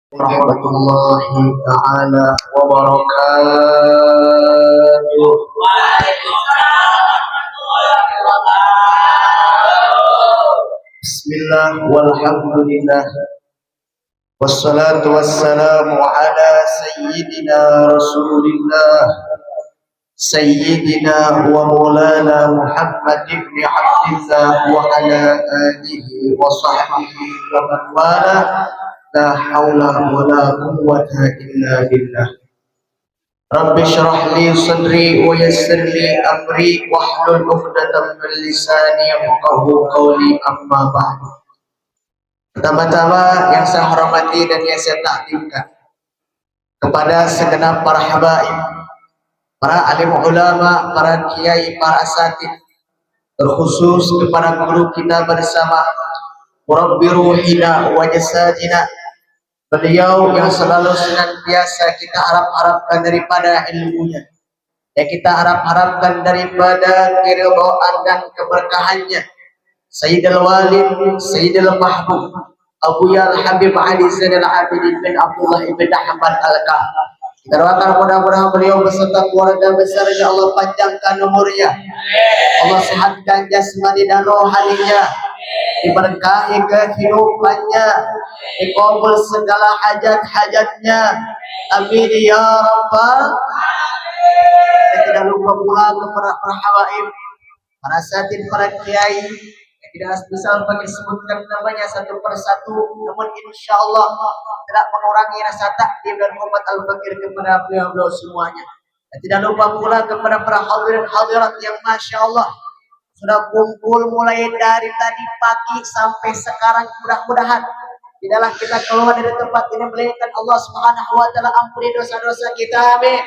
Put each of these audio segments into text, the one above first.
Warahmatullahi taala wabarakatuh. Bismillah walhamdulillah wassalatu wassalamu ala sayyidina rasulillah sayyidina wa maulana Muhammad ibn Abdillah wa ala alihi wa sahbihi wa man wala. La haula wa la quwwata illa billah. Rabbi shrah li sadri wa yassir li amri wahlul 'uqdatam min lisani yafqahu qawli, amma ba'du. Pertama-tama yang saya hormati dan yang saya taklimkan kepada segenap para habaib, para alim ulama, para kiai, para asatid, terkhusus kepada guru kita bersama Murabbi ruhina wa jasadina, beliau yang selalu senantiasa kita harap-harapkan daripada ilmunya, yang kita harap-harapkan daripada keridhaan dan keberkahannya, Sayyidul Walid, Sayyidul Mahbub, Abu Yal Habib Ali Zainal Abidin bin Abdullah ibn Ahmad Al-Kahfi. Kita doakan mudah-mudahan beliau beserta keluarga besarnya Allah panjangkan umurnya, Allah sehatkan jasmani dan rohaninya, diberkahi kehidupannya, dikabul segala hajat-hajatnya, amin ya rabbal. Dan tidak lupa pula kepada para habaib, para asatid, para kiai yang tidak bisa bagi sebutkan namanya satu persatu, namun insya Allah tidak mengurangi rasa takdim dan hormat al-fakir kepada beliau semuanya. Dan tidak lupa pula kepada para hadirin hadirat yang masya Allah sudah kumpul mulai dari tadi pagi sampai sekarang. Mudah-mudahan tidaklah kita keluar dari tempat ini melainkan Allah Subhanahu wa taala ampuni dosa-dosa kita, amin.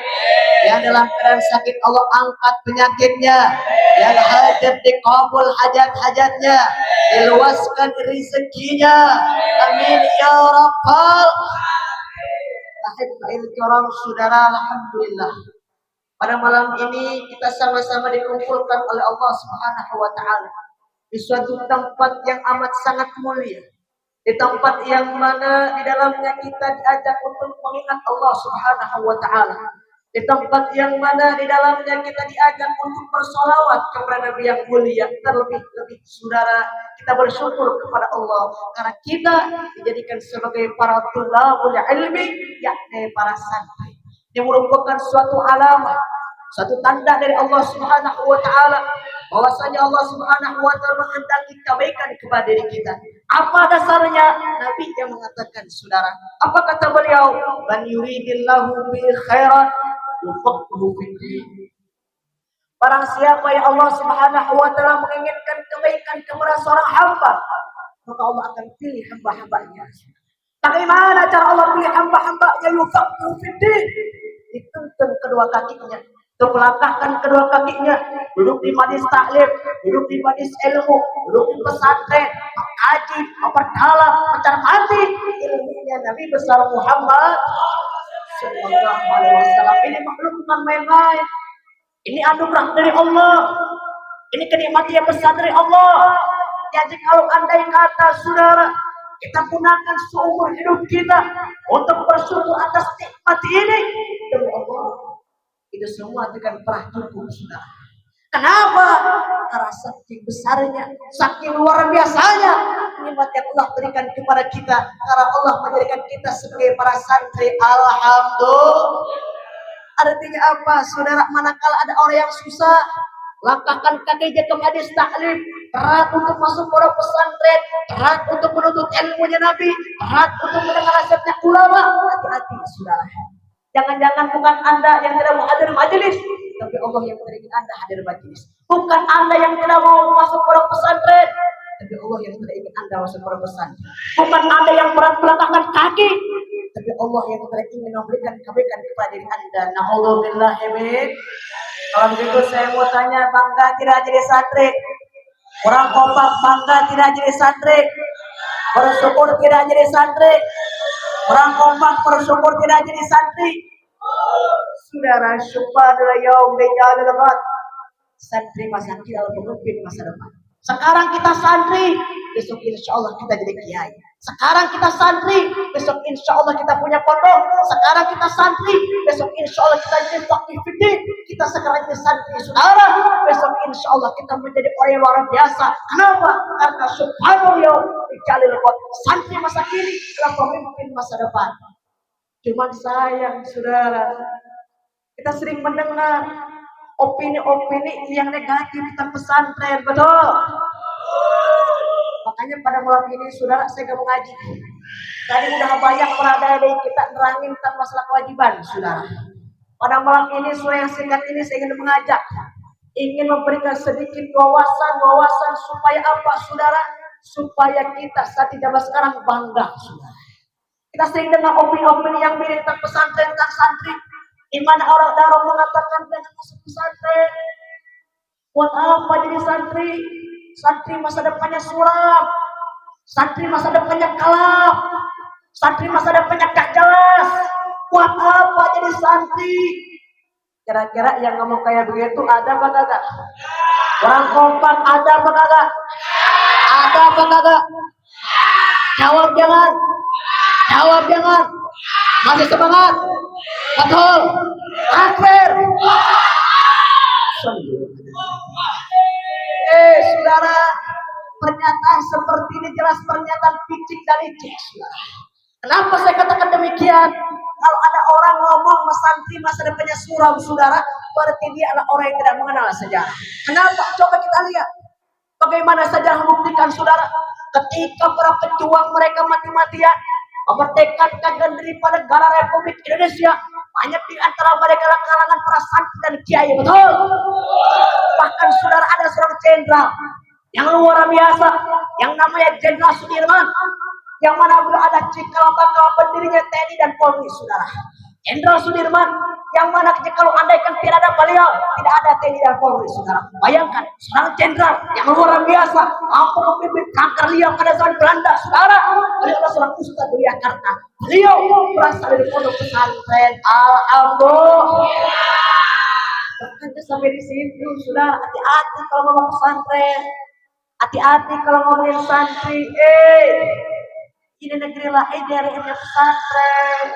Yang dalam keadaan sakit Allah angkat penyakitnya, yang hajat dikabul hajat-hajatnya, diluaskan rezekinya, amin ya rabbal. Ahibbahil kiram, saudara, alhamdulillah pada malam ini kita sama-sama dikumpulkan oleh Allah Subhanahu wa taala di suatu tempat yang amat sangat mulia, di tempat yang mana di dalamnya kita diajak untuk mengingat Allah Subhanahu wa taala, di tempat yang mana di dalamnya kita diajak untuk bersolawat kepada Nabi yang mulia. Terlebih-lebih saudara, kita bersyukur kepada Allah karena kita dijadikan sebagai para tulabul ilmi, yakni para santri. Ini merupakan suatu alamat, satu tanda dari Allah Subhanahu wa taala bahwasanya Allah Subhanahu wa taala menghendaki kebaikan kepada diri kita. Apa dasarnya? Nabi yang mengatakan, saudara, apa kata beliau? Man yuridillahu bil khairan yufaqihu fid din. Barang siapa yang Allah Subhanahu wa taala menginginkan kebaikan kepada seorang hamba, maka Allah akan pilih hamba-hambanya. Bagaimana cara Allah pilih hamba-hambanya? Yufaqihu fid din. Dituntun kedua kakinya, melangkahkan kedua kakinya, duduk di majlis taklim, duduk di majlis ilmu, duduk di pesantren, mengkaji, memperdalam, mencermati ilmunya Nabi besar Muhammad sallallahu alaihi wasallam. Ini makhluk bukan main-main. Ini anugerah dari Allah. Ini kenikmatan yang besar dari Allah. Jadi kalau andai kata saudara kita gunakan seumur hidup kita untuk bersyukur atas nikmat ini, demi Allah, itu semua akan pernah cukup, saudara. Kenapa? Karena saking besarnya, saking luar biasanya nikmat yang Allah berikan kepada kita, karena Allah menjadikan kita sebagai para santri. Alhamdulillah. Artinya apa, saudara? Manakala ada orang yang susah, langkahkan kakinya ke majlis taklim, berat untuk masuk pondok pesantren, berat untuk menuntut ilmunya Nabi, berat untuk mendengar nasihatnya ulama. Hati-hati, saudara. Jangan-jangan bukan Anda yang tidak mau hadir majelis, tapi Allah yang mengizinkan Anda hadir majelis. Bukan Anda yang tidak mau masuk pondok pesantren, tapi Allah yang tidak ingin Anda masuk pondok pesantren. Bukan Anda yang berat melangkahkan kaki, tapi Allah yang tidak ingin memberikan kebaikan kepada diri Anda. Na'udzubillah min. Kalau begitu saya mau tanya, bangga tidak jadi santri? Orang kompak bangga tidak jadi santri? Bersyukur tidak jadi santri? Orang kompak bersyukur tidak jadi santri? Saudara, syukurlah yaum bijalil ghad. Santri masa kini adalah pemimpin masa depan. Sekarang kita santri, besok insya Allah kita jadi kiai. Sekarang kita santri, besok insya Allah kita punya pondok. Sekarang kita santri, besok insya Allah kita jadi fakih fikih. Kita sekarang jadi santri saudara, besok insya Allah kita menjadi orang yang luar biasa. Kenapa? Karena subhanallah dijalil kot santri masa kini adalah pemimpin masa depan. Cuman sayang saudara, kita sering mendengar opini-opini yang negatif tentang pesantren, betul? Makanya pada malam ini saudara saya gak mau ngaji. Tadi udah banyak perada dari kita nerangin tentang masalah kewajiban saudara. Pada malam ini saudara yang singkat ini saya ingin mengajak, ingin memberikan sedikit wawasan supaya apa saudara? Supaya kita saat di zaman sekarang bangga saudara. Kita sering dengar opini-opini yang mirip tentang pesantren, tentang santri. Di mana orang darah mengatakan jangan masuk pesantren. Buat apa jadi santri? Santri masa depannya suram. Santri masa depannya kalap. Santri masa depannya gak jelas. Buat apa jadi santri? Kira-kira yang ngomong kayak begitu ada apa kagak? Orang kompak ada apa kagak? Ada apa kagak? Jawab jangan. Jawab jangan. Masih semangat. Betul. Akhir. Saudara, pernyataan seperti ini jelas pernyataan picik dan licik. Kenapa saya katakan demikian? Kalau ada orang ngomong santri masa depannya suram, saudara, berarti dia adalah orang yang tidak mengenal sejarah. Kenapa? Coba kita lihat. Bagaimana sejarah membuktikan saudara, ketika para pejuang mereka mati-matian memerdekakan daripada negara Republik Indonesia, banyak di antara mereka kalangan para santri dan kiai, betul? Bahkan saudara ada seorang jenderal yang luar biasa, yang namanya Jenderal Sudirman, yang mana beliau ada cikal bakal pendirinya TNI dan Polri, saudara. Jenderal Sudirman, yang mana kalau andaikan tidak ada beliau, tidak ada TNI dan Polri, saudara. Bayangkan, seorang jenderal yang luar biasa, mampu memimpin kanker liang pada zaman Belanda, saudara. Beliau adalah seorang ustaz di Jakarta. Beliau berasal dari pondok pesantren. Alhamdulillah. Bahkan sampai di situ, saudara, hati-hati kalau ngomong pesantren. Hati-hati kalau ngomongin santri. Ini negeri lain dari pesantren.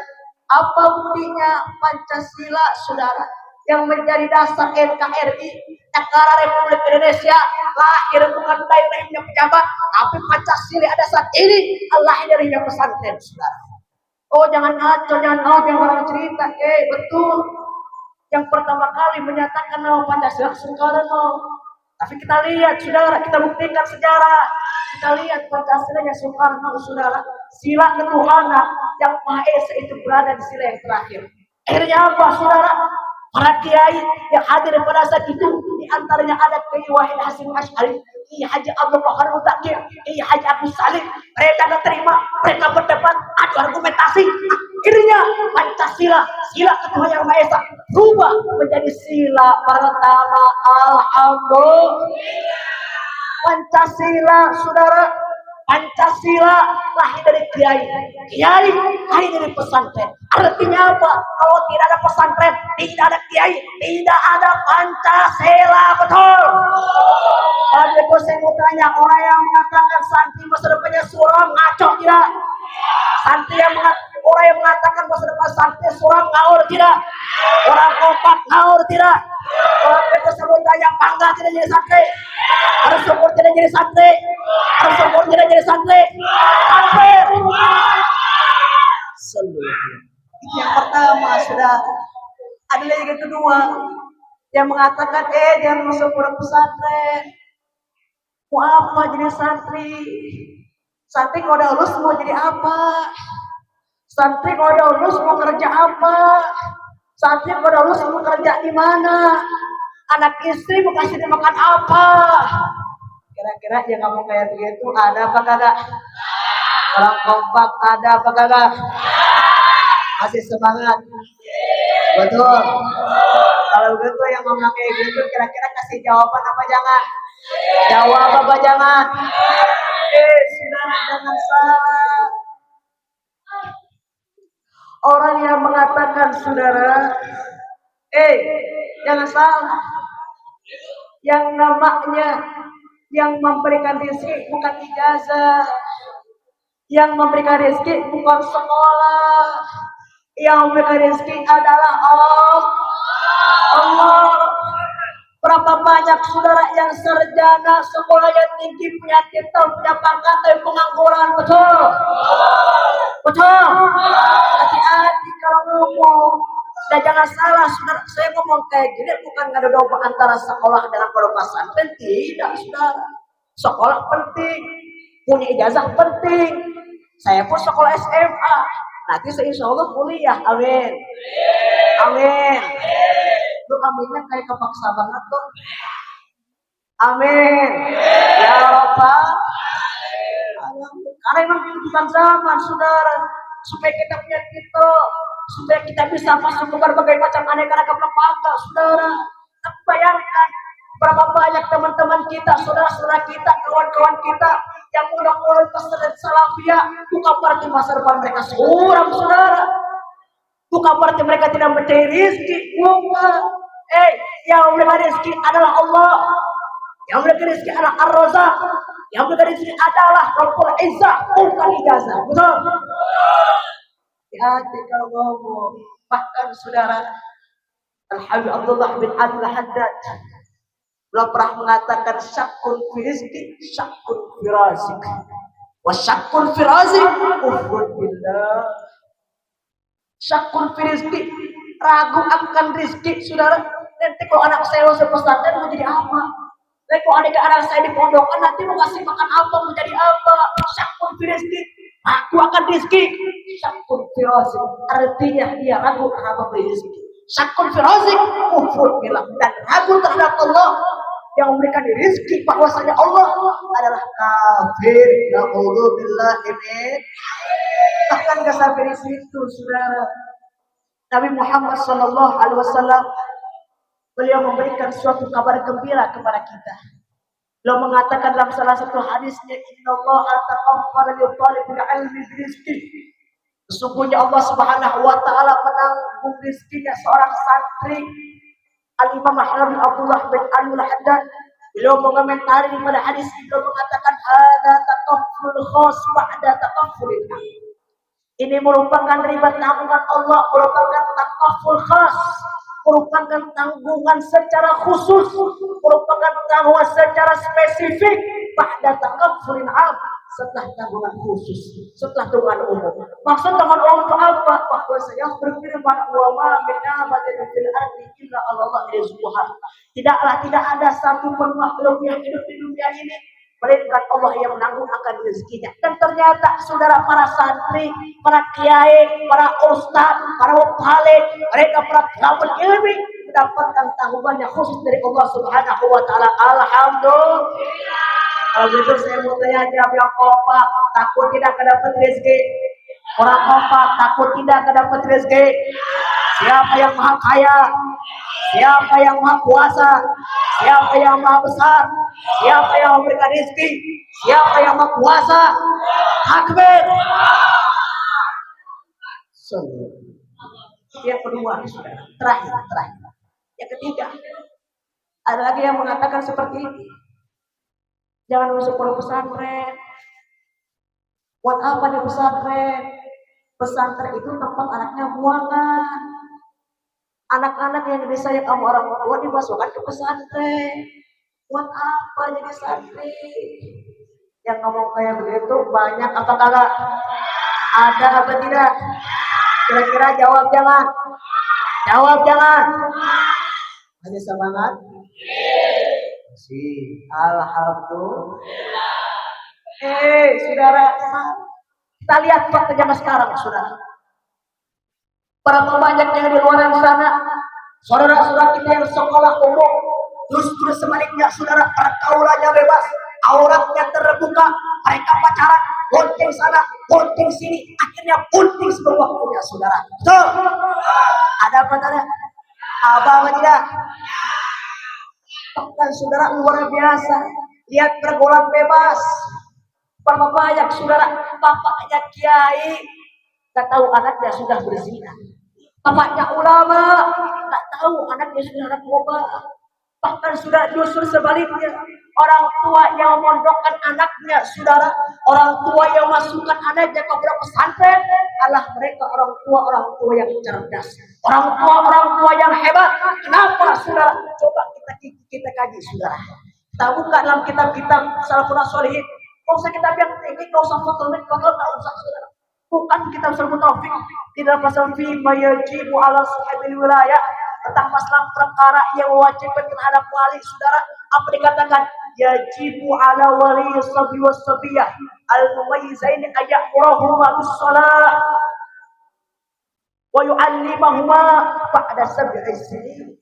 Apa buktinya? Pancasila, saudara, yang menjadi dasar NKRI, Negara Republik Indonesia, lahir bukan dari rahimnya pejabat, tapi Pancasila ada saat ini, lahir dari pesantren, saudara. Oh, jangan ngaco, jangan yang orang cerita. Betul. Yang pertama kali menyatakan nama Pancasila Soekarno. Tapi kita lihat, saudara, kita buktikan sejarah. Kita lihat Pancasilanya Soekarno, saudara. Sila ketuhanan yang Maha Esa itu berada di sila yang terakhir. Akhirnya apa, saudara? Para kiai yang hadir pada saat itu, di antaranya ada Kiai Wahid Hasyim Asy'ari, Kiai Haji Abdul Qahar Mutakir, Kiai Haji Abdul Salim. Mereka tak terima, mereka berdebat, adu argumentasi. Akhirnya Pancasila, sila ketuhanan yang Maha Esa, berubah menjadi sila pertama. Alhamdulillah. Pancasila, saudara, Pancasila lahir dari kiai, kiai lahir dari pesantren. Artinya apa? Kalau tidak ada pesantren, tidak ada kiai, tidak ada Pancasila, betul? Tapi itu saya mau tanya, orang yang mengatakan santri masa depannya suram, ngaco tidak? Santri orang yang mengatakan masa depan santri suram, ngawur tidak? Orang kompak ngawur tidak? Kalau itu saya mau tanya, bangga tidak jadi santri? Harus syukur tidak jadi santri? Harus syukur tidak jadi santri? Kafir. Yang pertama, sudah ada lagi yang kedua yang mengatakan jangan masuk pondok pesantren. Mau apa jadi santri? Santri kalau udah lulus mau jadi apa? Santri kalau udah lulus mau kerja apa? Santri kalau udah lulus mau kerja di mana? Anak istri mau kasih dia makan apa? Kira-kira yang kamu kayak begitu ada apa kagak? Orang kompak ada apa kagak? Masih semangat? Betul. Kalau begitu yang ngomong kayak gitu kira-kira kasih jawaban apa jangan? Jawab apa jangan? Saudara jangan salah. Orang yang mengatakan saudara, jangan salah. Yang namanya Yang memberikan rezeki bukan ijazah. Yang memberikan rezeki bukan sekolah. Yang memberikan rezeki adalah Allah. Berapa banyak saudara yang sarjana, sekolahnya tinggi, punya titel, punya pangkat, tapi pengangguran, betul? Betul? Hati-hati kalau ngomong. Dan jangan salah, saudara, saya ngomong kayak gini bukan ngadu domba antara sekolah dengan pondok pesantren, tidak, saudara. Sekolah penting, punya ijazah penting. Saya pun sekolah SMA. Nanti saya insya Allah kuliah, amin. Amin. Lu aminnya kayak kepaksa banget tuh. Amin. Ya Rabbal. Karena memang kehidupan zaman, saudara. Supaya kita punya titel, supaya kita bisa masuk ke berbagai macam aneka ragam lembaga, saudara. Bayangkan berapa banyak teman-teman kita, saudara-saudara kita, kawan-kawan kita yang mudah-mudahan pesantren salafiyah, bukan berarti masa depan mereka suram, saudara. Bukan berarti mereka tidak mencari rezeki, bukan. Yang memberikan rezeki adalah Allah. Yang memberikan rezeki adalah Ar-Razzaq. Yang memberikan rezeki adalah Rabbul Izzah, bukan ijazah. Betul? Hati-hati kalau ngomong. Bahkan saudara Al-Habib Abdullah bin Abdul Haddad beliau pernah mengatakan syakun fi rizqi, syakun fi razik. Wa syakun fi razik kufrun billah. Syakun fi rizqi, ragu akan rizki, saudara. Nanti kalau anak saya masuk pesantren mau jadi apa? Nanti kalau anak saya di pondokan nanti mau kasih makan apa, mau jadi apa? Syakun fi rizqi, ragu akan rizki. Syakun fi razik, artinya dia ragu terhadap rizki. Syakun fi razik kufur billah, dan ragu terhadap Allah yang memberikan rizki, bahwasanya Allah adalah kafir. Na'udzubillah min. Bahkan gak sampai di situ, saudara. Nabi Muhammad SAW beliau memberikan suatu kabar gembira kepada kita. Beliau mengatakan dalam salah satu hadisnya, Innallaha ta'affara li talibul ilmi birizqi. Sesungguhnya Allah Subhanahu wa taala menanggung rizkinya seorang santri. Al-Imam Habib Abdullah bin Abdul Haddad beliau mengomentari pada hadis itu, mengatakan hadza taqafful khas ba'da taqaffulil 'am. Ini merupakan riba tanggungan Allah, merupakan taqafful khas, merupakan tanggungan secara khusus, merupakan tanggungan secara spesifik ba'da taqaffulil 'am, setelah tanggungan khusus, setelah tanggungan umum. Maksud tanggungan umum itu apa? Bahwa saya berfirman, wa ma min amatin fil ardi illa Allah rizquha. Tidak ada satu pun makhluk yang hidup di dunia ini melainkan Allah yang menanggung akan rezekinya. Dan ternyata saudara, para santri, para kiai, para ustaz, para wali, mereka para talibul ilmi mendapatkan tanggungannya khusus dari Allah Subhanahu wa taala. Alhamdulillah. Kalau gitu saya mau tanya, jawab yang kompak, takut tidak dapat rezeki. Orang kompak takut tidak dapat rezeki. Siapa yang maha kaya? Siapa yang maha kuasa? Siapa yang maha besar? Siapa yang memberikan rezeki? Siapa yang maha kuasa? Takbir. Yang kedua, terakhir. Yang ketiga, ada lagi yang mengatakan seperti ini. Jangan masuk pondok pesantren. Buat apa di pesantren? Pesantren itu tempat anaknya buangan. Anak-anak yang disayang sama orang tua dimasukkan ke pesantren. Buat apa jadi santri? Yang ngomong kayak begitu banyak apa kagak? Ada apa tidak? Kira-kira jawab jangan. Jawab jangan. Ada semangat? Alhamdulillah. Saudara, kita lihat fakta zaman sekarang, saudara. Berapa banyak yang di luar sana, saudara-saudara kita yang sekolah umum, justru sebaliknya, saudara, pergaulannya bebas, auratnya terbuka, mereka pacaran, bunting sana, bunting sini, akhirnya bunting sebuah waktunya, saudara. Betul? Ada apa tanda? Apa tidak? Bahkan saudara luar biasa, lihat pergaulan bebas. Berapa banyak saudara, bapaknya kiai, tak tahu anaknya sudah berzina. Bapaknya ulama, tak tahu anaknya sudah narkoba. Bahkan sudah justru sebaliknya, orang tua yang memondokkan anaknya, saudara, orang tua yang masukkan anaknya ke pesantren adalah mereka orang tua yang cerdas, orang tua yang hebat. Kenapa, saudara? Coba kita kaji, saudara. Kita buka dalam kitab-kitab Salafun Sholihin. Kalau usah kita bilang ini, kalau usah foto, tak usah, saudara. Bukan kitab Salafun Taufik di dalam pasal fi mayajibu ala sahibil wilayah, tentang masalah perkara yang wajib terhadap wali, saudara. Apa dikatakan? Yajibu ala wali sabi wasabiyah al-mumayyizaini ayyamurahuma bis-shalah wa yu'allimahuma ba'da sab'i sinin.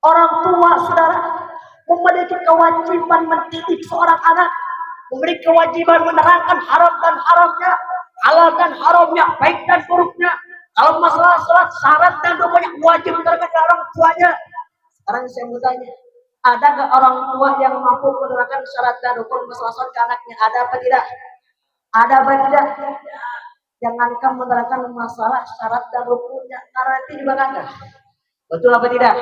Orang tua, saudara, memiliki kewajiban mendidik seorang anak, memiliki kewajiban menerangkan haram dan haramnya, halal dan haramnya, baik dan buruknya. Kalau masalah salat, syarat dan rukun wajib terkait orang tuanya. Sekarang saya mau tanya, ada nggak orang tua yang mampu menerangkan syarat dan rukun masalah salat ke anaknya? Ada apa tidak? Ada apa tidak? Jangankan menerangkan masalah syarat dan rukunnya, karena itu juga ada. Betul apa tidak?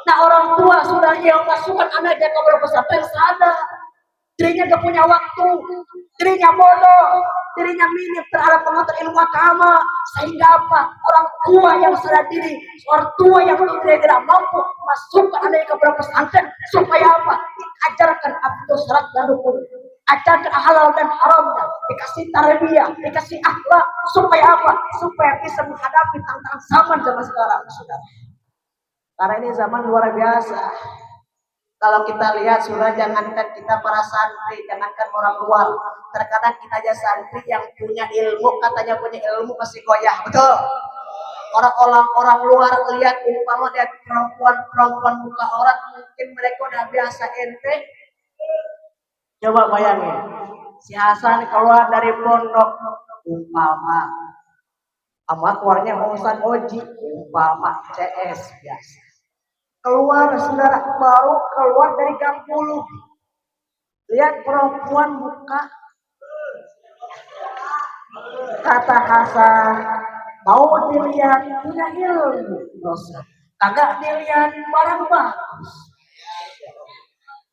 Nah, orang tua sudah yang masukkan anaknya ke pesantren sadar dirinya gak punya waktu, dirinya bodoh, dirinya minim terhadap pengetahuan ilmu agama, sehingga apa? Orang tua yang sadar diri, orang tua yang tidak mampu masukkan anaknya ke pesantren supaya apa? Diajarkan apa itu syarat dan rukun, ajarkan halal dan haramnya, dikasih tarbiyah, dikasih akhlak, supaya apa? Supaya bisa menghadapi tantangan zaman sekarang, saudara. Karena ini zaman luar biasa. Kalau kita lihat, sudah jangankan kita para santri, jangankan orang luar, terkadang kita aja santri yang punya ilmu, katanya punya ilmu masih goyah, betul? Orang luar lihat, umpama lihat perempuan muka orang, mungkin mereka udah biasa ente. Coba bayangin, si Hasan keluar dari pondok, umpama keluarnya Ustaz Oji, umpama CS biasa. Keluar, saudara, baru keluar dari gang 10. Lihat perempuan buka, kata Hasan, mau dilihat punya ilmu, dosa. Kagak dilihat barang bagus.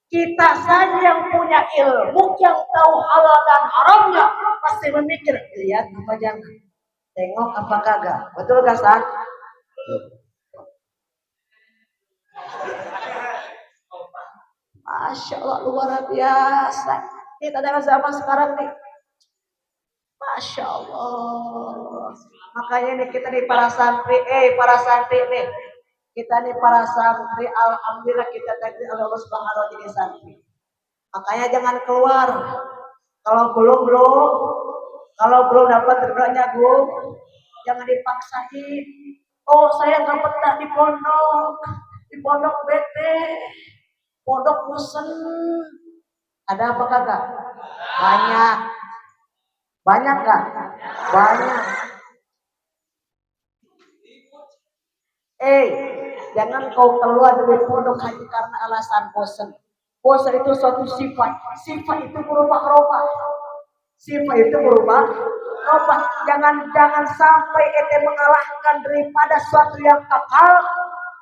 Kita saja yang punya ilmu, yang tahu halal dan haramnya, pasti memikir, lihat apa jangan, tengok apa kagak. Betul gak, San? Masya Allah, luar biasa. Ini tanda zaman sekarang nih. Masya Allah. Makanya nih kita nih para santri nih. Kita nih para santri, alhamdulillah kita takdir Allah Subhanahu wa jadi santri. Makanya jangan keluar. Kalau belum dapat terberanya, jangan dipaksain. Oh, saya nggak betah di pondok bete. Pondok bosen. Ada apa kagak? Banyak gak? Banyak. Jangan kau keluar dari pondok hanya karena alasan bosan. Bosan itu suatu sifat. Sifat itu berubah-ubah. Jangan sampai ente mengalahkan daripada suatu yang kekal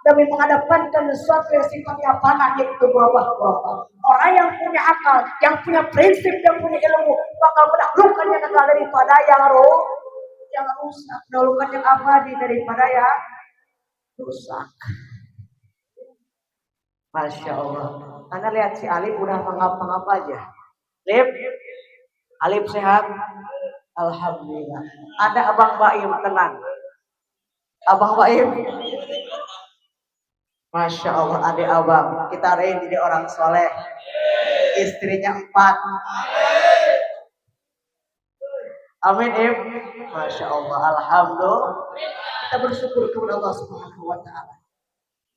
demi menghadapkan sesuatu yang sifatnya fana, yaitu berubah-ubah. Orang yang punya akal, yang punya prinsip, yang punya ilmu, bakal menaklukkan yang kekal daripada yang rusak, menaklukkan yang abadi daripada yang rusak. Masya Allah. Anda lihat si Alif udah mengapa aja. Alif sehat, alhamdulillah. Ada Abang Baim, tenang. Abang Baim, Masya Allah, adik abang. Kita hari ini jadi orang soleh. Istrinya 4. Amin, Im. Masya Allah, alhamdulillah. Kita bersyukur kepada Allah Subhanahu wa Ta'ala.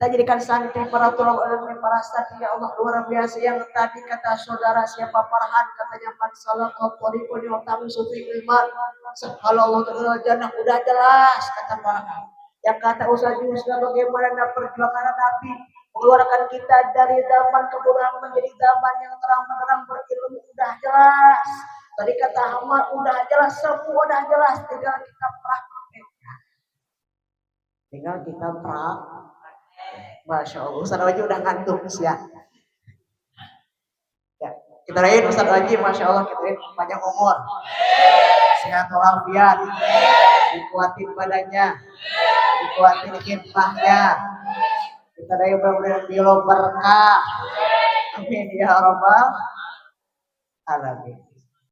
Kita jadikan santri para ulama, para santri, ya Allah, luar biasa. Yang tadi kata saudara siapa Farhan, katanya man salah qariqun yu'tamu sufi ilman. Subhanallah, jannah, udah jelas kata Farhan. Yang kata Ustaz Yusra, bagaimana perjuangan Nabi mengeluarkan kita dari zaman kebodohan menjadi zaman yang terang benderang berilmu, udah jelas. Tadi kata Ahmad, udah jelas, semua udah jelas, tinggal kita praktek. Masya Allah, Ustaz Oji udah ngantuk ya. Ya, kita doain Ustaz Oji, Masya Allah, kita doain panjang umur, sehat walafiat, dikuatin badannya, dikuatin hikmahnya. Kita doain mudah-mudahan beliau berkah. Amin ya rabbal alamin.